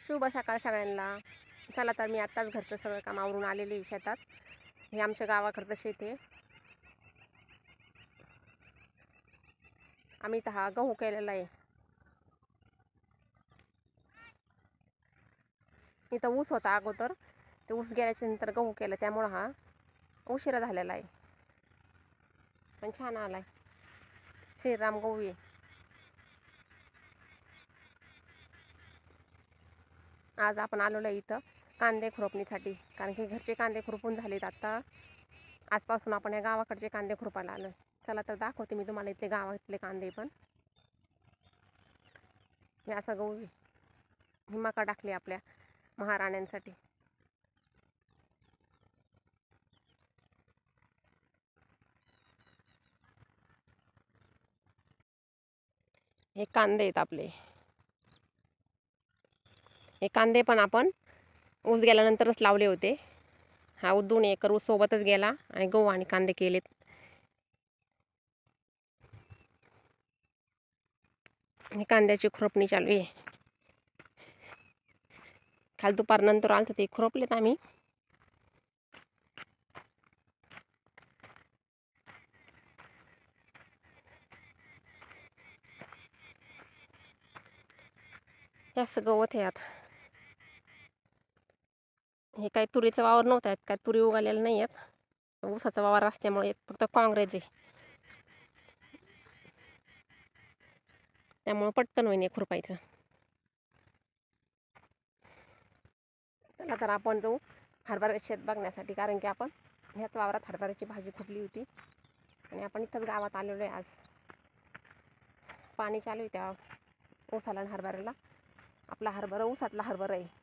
शुभ सकाळ सगळ्यांना. चला तर मी आत्ताच घरचं सगळं काम आवरून आलेले आहे शेतात. हे आमच्या गावाकडचं शेत आहे. आम्ही तर हा गहू केलेला आहे. इथं ऊस होता अगोदर, ते ऊस गेल्याच्या नंतर गहू केलं, त्यामुळं हा उशिरा झालेला आहे. पण छान आलाय. श्रीराम गहू आहे. आज आपण आलेलो आहे इथं कांदे खुरपणीसाठी, कारण की घरचे कांदे खुरपून झालेत. आता आजपासून आपण या गावाकडचे कांदे खुरपायला आलो आहे. चला तर दाखवते मी तुम्हाला इथले गावातले कांदे. पण हे असं गहू आहे. ही मका टाकली आपल्या महाराण्यांसाठी. हे कांदे आहेत आपले. हे कांदे पण आपण ऊस गेल्यानंतरच लावले होते. हा 2 एकर ऊस सोबतच गेला आणि गहू आणि कांदे केलेत. हे कांद्याची खुरपणी चालू आहे. काल दुपारनंतर आलं ते खुरपलेत आम्ही. हे असं गवत आहे. आता हे काही तुरीचं वावर नव्हतं आहेत, काय तुरी उगालेलं नाही आहेत. ऊसाचा वावर असल्यामुळे फक्त काँग्रेस आहे, त्यामुळं पटकन होईन खुरपायचं. चला तर आपण जाऊ हरभऱ्याचे शेत बघण्यासाठी, कारण की आपण ह्याच वावरात हरभऱ्याची भाजी खुरली होती आणि आपण इथंच गावात आलेलो आहे. आज पाणी चालू आहे त्या ऊसाला आणि हरभऱ्याला. आपला हरभरा ऊसातला हरभरा आहे.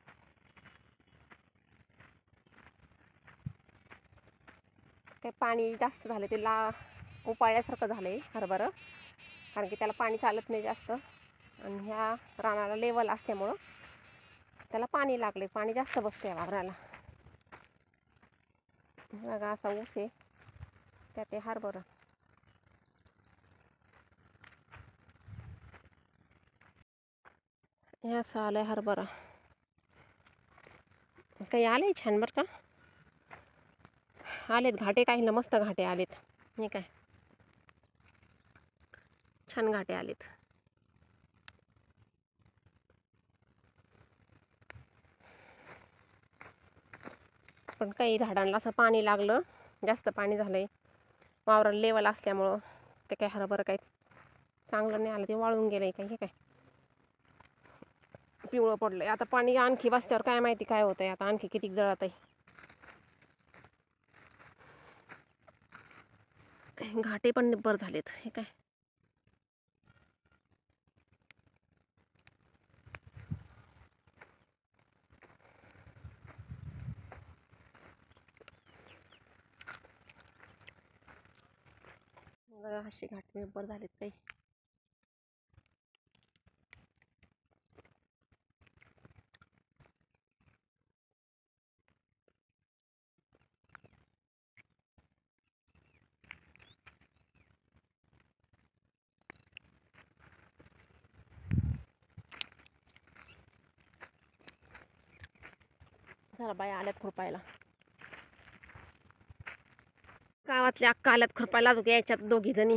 काही पाणी जास्त झालं, ते उपाळल्यासारखं झालं आहे हरभरा, कारण की त्याला पाणी चालत नाही जास्त. आणि ह्या रानाला लेवल असल्यामुळं त्याला पाणी लागले, पाणी जास्त बसते वावराला. बघा असा ऊस आहे, त्यात ते हरभरा. हे असं आलंय हरभरा. काही आलंय छान बरं का. आलेत घाटे, काही मस्त घाटे आलेत. हे काय छान घाटे आलेत. पण काही झाडांना असं पाणी लागलं, जास्त पाणी झालंय वावराला लेवल असल्यामुळं. ते काय हरभरा काही चांगलं नाही आलं, ते वाळून गेलंय. काही हे काय पिवळं पडलंय. आता पाणी आणखी बसल्यावर काय माहिती काय होतंय. आता आणखी किती जळत आहे. घाटे पण निब्बर झालेत. हे काय बघा, असे घाटे निब्बर झालेत काही. चला बाया आल्यात खुरपायला. गावातल्या अक्का आल्यात खुरपायला. याच्यात 2 जणी